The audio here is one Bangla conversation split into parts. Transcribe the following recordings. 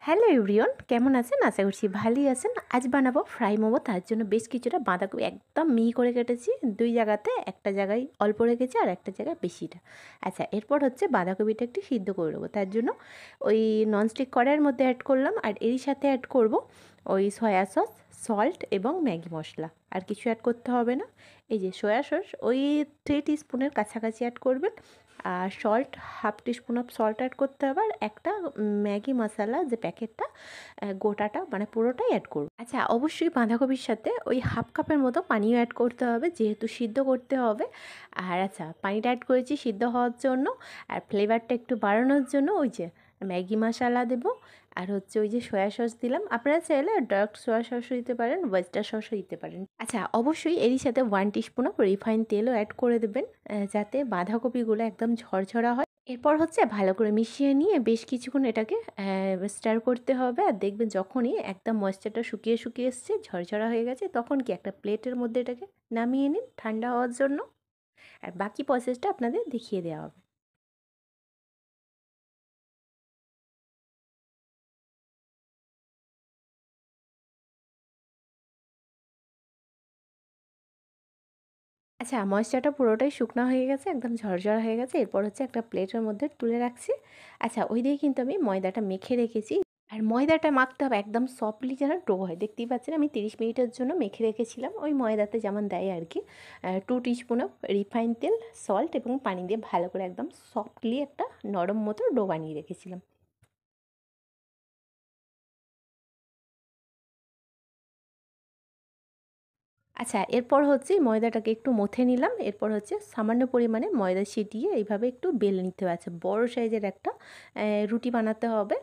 হ্যালো এভরিওয়ান, কেমন আছেন? আশা করছি ভালোই আছেন। আজ বানাবো ফ্রাই মোমো। তার জন্য বেশ কিছুটা বাঁধাকপি একদম মিহি করে কেটেছি। দুই জায়গাতে, একটা জায়গায় অল্প রেখেছি আর একটা জায়গায় বেশিটা। আচ্ছা, এরপর হচ্ছে বাঁধাকপিটা একটু সিদ্ধ করে নেবো। তার জন্য ওই ননস্টিক কড়াইয়ের মধ্যে অ্যাড করলাম, আর এরই সাথে অ্যাড করব ওই সয়া সস, সল্ট এবং ম্যাগি মশলা। আর কিছু অ্যাড করতে হবে না। এই যে সয়া সস ওই 3 টিস্পুনের কাছাকাছি অ্যাড করবেন। আর salt half teaspoon of salt add করতে হবে, আর একটা ম্যাগি মশলা যে প্যাকেটটা গোটাটা মানে পুরোটাই অ্যাড করব। আচ্ছা, অবশ্যই বাঁধাকপির সাথে ওই হাফ কাপের মতো পানিও অ্যাড করতে হবে, যেহেতু সিদ্ধ করতে হবে। আর আচ্ছা, পানিটা অ্যাড করেছি সিদ্ধ হওয়ার জন্য, আর ফ্লেভারটা একটু বাড়ানোর জন্য ওই যে ম্যাগি মশলা দেবো। আর হচ্ছে ওই যে সয়া সস দিলাম। আপনারা চাইলে ডার্ক সয়া সসও দিতে পারেন, ওয়েস্টার সসও দিতে পারেন। আচ্ছা, অবশ্যই এরই সাথে 1 টিস্পুন অফ রিফাইন তেলও অ্যাড করে দেবেন, যাতে বাঁধাকপিগুলো একদম ঝরঝরা হয়। এরপর হচ্ছে ভালো করে মিশিয়ে নিয়ে বেশ কিছুক্ষণ এটাকে স্টার করতে হবে। আর দেখবেন যখনই একদম ময়েশ্চারটা শুকিয়ে শুকিয়ে এসছে, ঝরঝরা হয়ে গেছে, তখন কি একটা প্লেটের মধ্যে এটাকে নামিয়ে নিন ঠান্ডা হওয়ার জন্য। আর বাকি প্রসেসটা আপনাদের দেখিয়ে দেওয়া হবে। আচ্ছা, ময়েশ্চারটা পুরোটাই শুকনো হয়ে গেছে, একদম ঝরঝরা হয়ে গেছে। এরপর হচ্ছে একটা প্লেটের মধ্যে তুলে রাখছি। আচ্ছা, ওই দিকে কিন্তু আমি ময়দাটা মেখে রেখেছি। আর ময়দাটা মাখতে হবে একদম সফটলি, যেন ডো হয়। দেখতেই পাচ্ছেন আমি 30 মিনিটের জন্য মেখে রেখেছিলাম, ওই ময়দাতে যেমন দেয় আর কি। 2 টিস্পুন অফ রিফাইন তেল, সল্ট এবং পানি দিয়ে ভালো করে একদম সফটলি একটা নরম মতো ডো বানিয়ে রেখেছিলাম। আচ্ছা, এরপর হচ্ছে ময়দাটাকে একটু মথে নিলাম। এরপর হচ্ছে সামান্য পরিমাণে ময়দা ছিটিয়ে এইভাবে একটু বেলে নিতে হবে। আচ্ছা, বড় সাইজের একটা রুটি বানাতে হবে।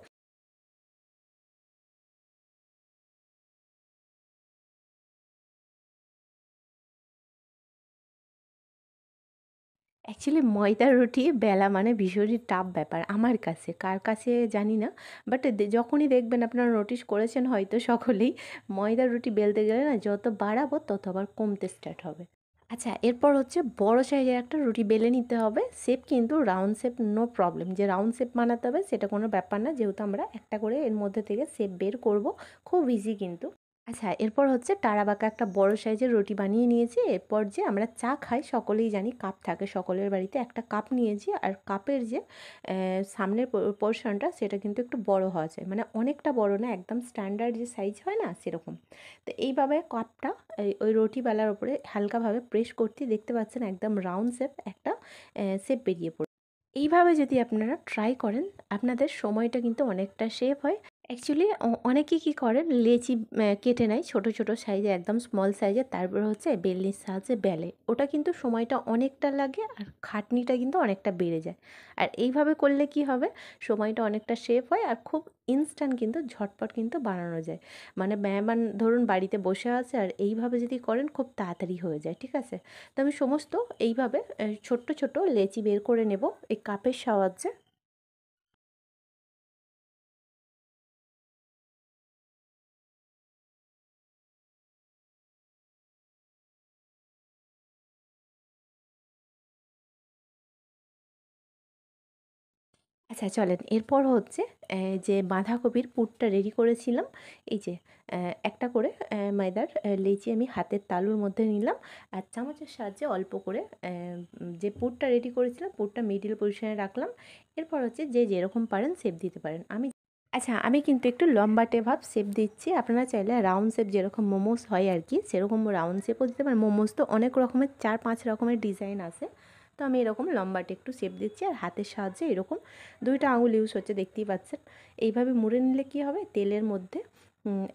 অ্যাকচুয়ালি ময়দার রুটি বেলা মানে ভীষণই টাফ ব্যাপার আমার কাছে। কার কাছে জানি না। বাট যখনই দেখবেন, আপনারা নোটিস করেছেন হয়তো সকলেই, ময়দার রুটি বেলতে গেলে না যত বাড়াবো তত আবার কমতে স্টার্ট হবে। আচ্ছা, এরপর হচ্ছে বড় সাইজের একটা রুটি বেলে নিতে হবে। শেপ কিন্তু রাউন্ড শেপ, নো প্রবলেম। যে রাউন্ড শেপ বানাতে হবে সেটা কোনো ব্যাপার না, যেহেতু আমরা একটা করে এর মধ্যে থেকে শেপ বের করব। খুব ইজি কিন্তু। আচ্ছা, এরপর হচ্ছে টাড়াবাঁকা একটা বড় সাইজের রুটি বানিয়ে নিয়েছি। এরপর যে আমরা চা খাই সকলেই জানি, কাপ থাকে সকলের বাড়িতে। একটা কাপ নিয়েছি, আর কাপের যে সামনের পোর্শনটা সেটা কিন্তু একটু বড় হওয়া চাই, মানে অনেকটা বড় না, একদম স্ট্যান্ডার্ড যে সাইজ হয় না সেরকম। তো এইভাবে কাপটা ওই রুটি বেলার উপরে হালকাভাবে প্রেস করতে, দেখতে পাচ্ছেন একদম রাউন্ড শেপ একটা শেপ বেরিয়ে পড়ে। এইভাবে যদি আপনারা ট্রাই করেন, আপনাদের সময়টা কিন্তু অনেকটা সেভ হয়। অ্যাকচুয়ালি অনেকে কী করেন, লেচি কেটে নেয় ছোট ছোট সাইজে, একদম স্মল সাইজের, তারপর হচ্ছে বেলনির সাহায্যে বেলে। ওটা কিন্তু সময়টা অনেকটা লাগে, আর খাটনিটা কিন্তু অনেকটা বেড়ে যায়। আর এইভাবে করলে কি হবে, সময়টা অনেকটা সেভ হয়, আর খুব ইনস্ট্যান্ট কিন্তু ঝটপট কিন্তু বানানো যায়। মানে মেহমান ধরুন বাড়িতে বসে আছে, আর এইভাবে যদি করেন খুব তাড়াতাড়ি হয়ে যায়, ঠিক আছে? তো আমি সমস্ত এইভাবে ছোট্ট ছোট লেচি বের করে নেব এই কাপের সাহায্যে। আচ্ছা, চলেন এরপর হচ্ছে যে বাঁধাকপির পুরটা রেডি করেছিলাম, এই যে একটা করে ময়দার লেচি আমি হাতের তালুর মধ্যে নিলাম, আর চামচের সাহায্যে অল্প করে যে পুরটা রেডি করেছিলাম পুরটা মিডিল পজিশনে রাখলাম। এরপর হচ্ছে যে যেরকম পারেন শেপ দিতে পারেন। আচ্ছা, আমি কিন্তু একটু লম্বাটে ভাব শেপ দিচ্ছি। আপনারা চাইলে রাউন্ড শেপ, যেরকম মোমোস হয় আর কি, সেরকম রাউন্ড শেপও দিতে পারেন। মোমোস তো অনেক রকমের 4-5 রকমের ডিজাইন আছে। তো আমি এরকম লম্বাটে একটু শেপ দিচ্ছি, আর হাতের সাহায্যে এরকম 2টা আঙুল ইউজ হচ্ছে, দেখতেই পাচ্ছেন। এইভাবে মুড়ে নিলে কি হবে, তেলের মধ্যে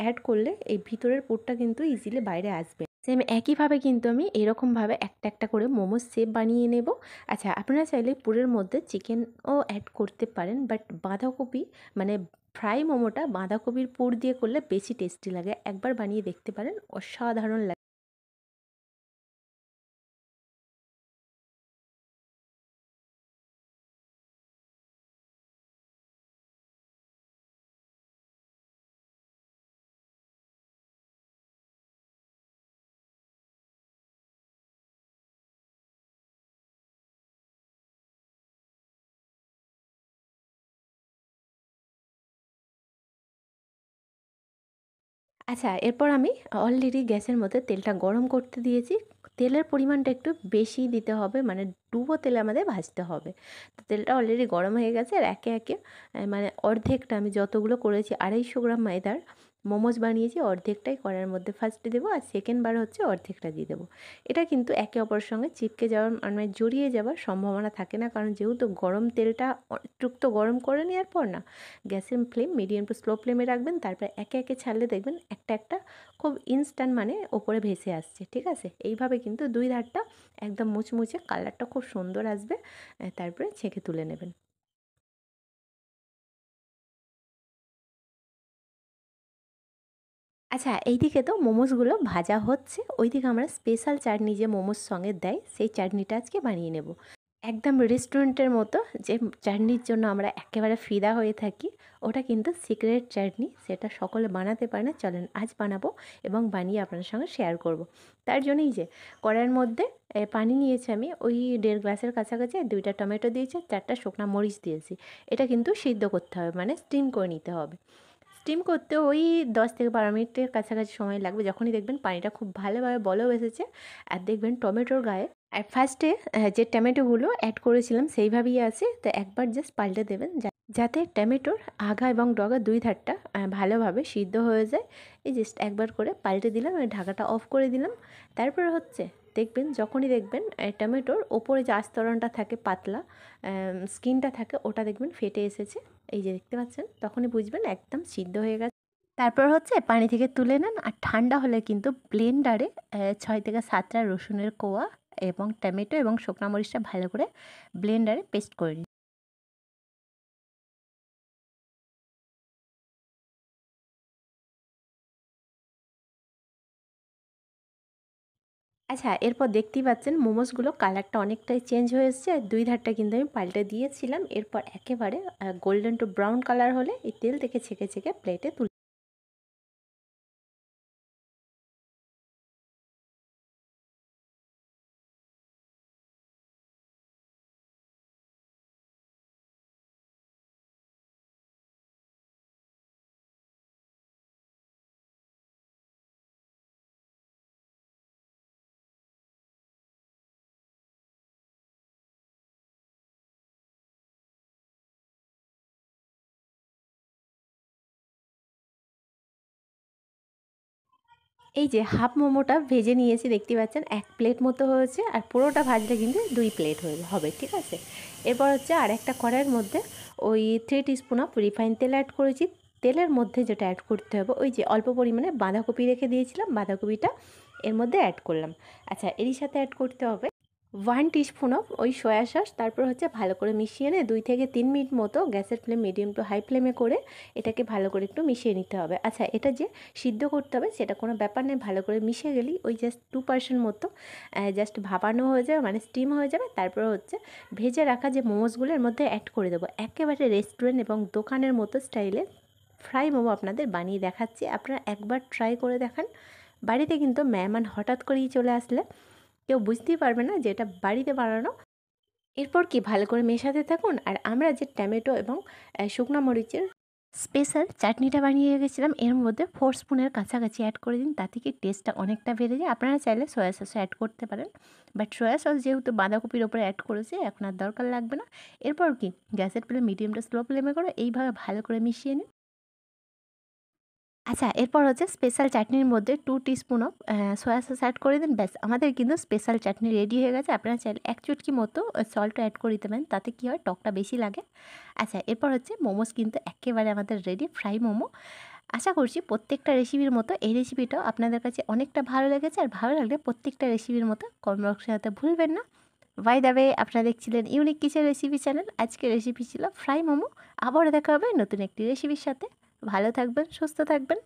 অ্যাড করলে এই ভিতরের পুরটা কিন্তু ইজিলি বাইরে আসবে। সেম একইভাবে কিন্তু আমি এরকমভাবে একটা একটা করে মোমোস শেপ বানিয়ে নেব। আচ্ছা, আপনারা চাইলে পুরের মধ্যে চিকেনও অ্যাড করতে পারেন, বাট বাঁধাকপি মানে ফ্রাই মোমোটা বাঁধাকপির পুর দিয়ে করলে বেশি টেস্টি লাগে। একবার বানিয়ে দেখতে পারেন, অসাধারণ লাগে। আচ্ছা, এরপর আমি অলরেডি গ্যাসের মধ্যে তেলটা গরম করতে দিয়েছি। তেলের পরিমাণটা একটু বেশিই দিতে হবে, মানে ডুবো তেলে আমাদের ভাজতে হবে। তো তেলটা অলরেডি গরম হয়ে গেছে আর একে, একে মানে অর্ধেকটা আমি যতগুলো করেছি 250 গ্রাম ময়দার মোমোস বানিয়েছি, অর্ধেকটাই কড়াইয়ের মধ্যে ফার্স্টে দেবো আর সেকেন্ড বার হচ্ছে অর্ধেকটা দিয়ে দেবো। এটা কিন্তু একে অপরের সঙ্গে চিপকে যাওয়ার মানে জড়িয়ে যাওয়ার সম্ভাবনা থাকে না, কারণ যেহেতু গরম তেলটা একটু তো গরম করে নেওয়ার পর না গ্যাসের ফ্লেম মিডিয়াম টু স্লো ফ্লেমে রাখবেন। তারপরে একে, একে ছাড়লে দেখবেন একটা, একটা খুব ইনস্ট্যান্ট মানে ওপরে ভেসে আসছে। ঠিক আছে? এইভাবে কিন্তু 2 ধারটা একদম মুচমুচে কালারটা খুব সুন্দর আসবে। তারপরে ছেঁকে তুলে নেবেন। আচ্ছা, এইদিকে তো মোমোসগুলো ভাজা হচ্ছে। ওইদিকে আমরা স্পেশাল চাটনি যে মোমোর সঙ্গে দেয়, সেই চাটনিটা আজকে বানিয়ে নেব। একদম রেস্টুরেন্টের মতো যে চাটনির জন্য আমরা একেবারে ফিদা হয়ে থাকি, ওটা কিন্তু সিক্রেট চাটনি। সেটা সকলে বানাতে পারে না। চলেন আজ বানাবো এবং বানিয়ে আপনার সঙ্গে শেয়ার করব। তার জন্যই যে কড়াইয়ের মধ্যে পানি নিয়েছি আমি ওই 1.5 গ্লাসের কাছাকাছি, আর 2টা টমেটো দিয়েছি, 4টা শুকনা মরিচ দিয়েছি। এটা কিন্তু সিদ্ধ করতে হবে, মানে স্টিম করে নিতে হবে। স্টিম করতে ওই 10 থেকে 12 মিনিটের কাছাকাছি সময় লাগবে। যখনই দেখবেন পানিটা খুব ভালোভাবে বলক এসেছে আর দেখবেন টমেটোর গায়ে আর ফার্স্টে যে টমেটোগুলো অ্যাড করেছিলাম সেইভাবেই আছে, তো একবার জাস্ট পাল্টে দেবেন যাতে টমেটোর আগা এবং ডগা 2 ধারটা ভালোভাবে সিদ্ধ হয়ে যায়। এই জাস্ট একবার করে পাল্টে দিলাম আর ঢাকাটা অফ করে দিলাম। তারপরে হচ্ছে দেখবেন যখনই দেখবেন টমেটোর ওপরে যে আস্তরণটা থাকে পাতলা স্কিনটা থাকে, ওটা দেখবেন ফেটে এসেছে। এই যে দেখতে পাচ্ছেন, তখনই বুঝবেন একদম সিদ্ধ হয়ে গেছে। তারপর হচ্ছে পানি থেকে তুলে নেন আর ঠান্ডা হলে কিন্তু ব্লেন্ডারে 6 থেকে 7টা রসুনের কোয়া এবং টমেটো এবং শুকনো মরিচটা ভালো করে ব্লেন্ডারে পেস্ট করে নিন। আচ্ছা, এরপর দেখতেই পাচ্ছেন মোমোসগুলো কালারটা অনেকটাই চেঞ্জ হয়ে এসেছে আর 2 ধারটা কিন্তু আমি পাল্টে দিয়েছিলাম। এরপর একেবারে গোল্ডেন টু ব্রাউন কালার হলে এই তেল থেকে ছেঁকে ছেঁকে প্লেটে তুলে। এই যে হাফ মোমোটা ভেজে নিয়েছি দেখতে পাচ্ছেন, 1 প্লেট মতো হয়েছে আর পুরোটা ভাজলে কিন্তু 2 প্লেট হবে। ঠিক আছে? এরপর হচ্ছে আরেকটা কড়াইয়ের মধ্যে ওই 3 টিস্পুন অফ রিফাইন তেল অ্যাড করেছি। তেলের মধ্যে যেটা অ্যাড করতে হবে ওই যে অল্প পরিমাণে বাঁধাকপি রেখে দিয়েছিলাম, বাঁধাকপিটা এর মধ্যে অ্যাড করলাম। আচ্ছা, এরই সাথে অ্যাড করতে হবে 1 টিস্পুন অফ ওই সয়া সস। তারপর হচ্ছে ভালো করে মিশিয়ে নিয়ে 2 থেকে 3 মিনিট মতো গ্যাসের ফ্লেম মিডিয়াম টু হাই ফ্লেমে করে এটাকে ভালো করে একটু মিশিয়ে নিতে হবে। আচ্ছা, এটা যে সিদ্ধ করতে হবে সেটা কোনো ব্যাপার নেই, ভালো করে মিশে গেলেই ওই জাস্ট 2% মতো জাস্ট ভাপানো হয়ে যাবে, মানে স্টিম হয়ে যাবে। তারপর হচ্ছে ভেজে রাখা যে মোমোসগুলো এর মধ্যে অ্যাড করে দেবো। একেবারে রেস্টুরেন্ট এবং দোকানের মতো স্টাইলে ফ্রাই মোমো আপনাদের বানিয়ে দেখাচ্ছি। আপনারা একবার ট্রাই করে দেখান। বাড়িতে কিন্তু মেহমান হঠাৎ করেই চলে আসলে কেউ বুঝতেই পারবে না যে এটা বাড়িতে বানানো। এরপর কি ভালো করে মেশাতে থাকুন আর আমরা যে টমেটো এবং শুকনো মরিচের স্পেশাল চাটনিটা বানিয়ে রেখেছিলাম এর মধ্যে 4 স্পুনের কাছাকাছি অ্যাড করে দিন, তাতে কি টেস্টটা অনেকটা বেড়ে যায়। আপনারা চাইলে সয়া সসও অ্যাড করতে পারেন, বাট সয়া সস যেহেতু বাঁধাকপির ওপরে অ্যাড করেছে এখন আর দরকার লাগবে না। এরপর কি গ্যাসের ফ্লেম মিডিয়াম টু স্লো ফ্লেমে করে এইভাবে ভালো করে মিশিয়ে নিন। আচ্ছা, এরপর হচ্ছে স্পেশাল চাটনির মধ্যে 2 teaspoon of soya sauce add করে দিন। ব্যাস আমাদের কিন্তু স্পেশাল চাটনি রেডি হয়ে গেছে। আপনারা চাইলে 1 চুটকি মতো সল্টও অ্যাড করে দিতে পারেন, তাতে কী হয় টকটা বেশি লাগে। আচ্ছা, এরপর হচ্ছে মোমোস কিন্তু একেবারে আমাদের রেডি, ফ্রাই মোমো। আশা করছি প্রত্যেকটা রেসিপির মতো এই রেসিপিটাও আপনাদের কাছে অনেকটা ভালো লেগেছে, আর ভালো লাগলে প্রত্যেকটা রেসিপির মতো কমেন্ট বক্সে জানাতে ভুলবেন না। বাই দ্য ওয়ে, আপনারা দেখছিলেন ইউনিক কিচেন রেসিপি চ্যানেল। আজকের রেসিপি ছিল ফ্রাই মোমো। আবারও দেখা হবে নতুন একটি রেসিপির সাথে। ভালো থাকবেন, সুস্থ থাকবেন।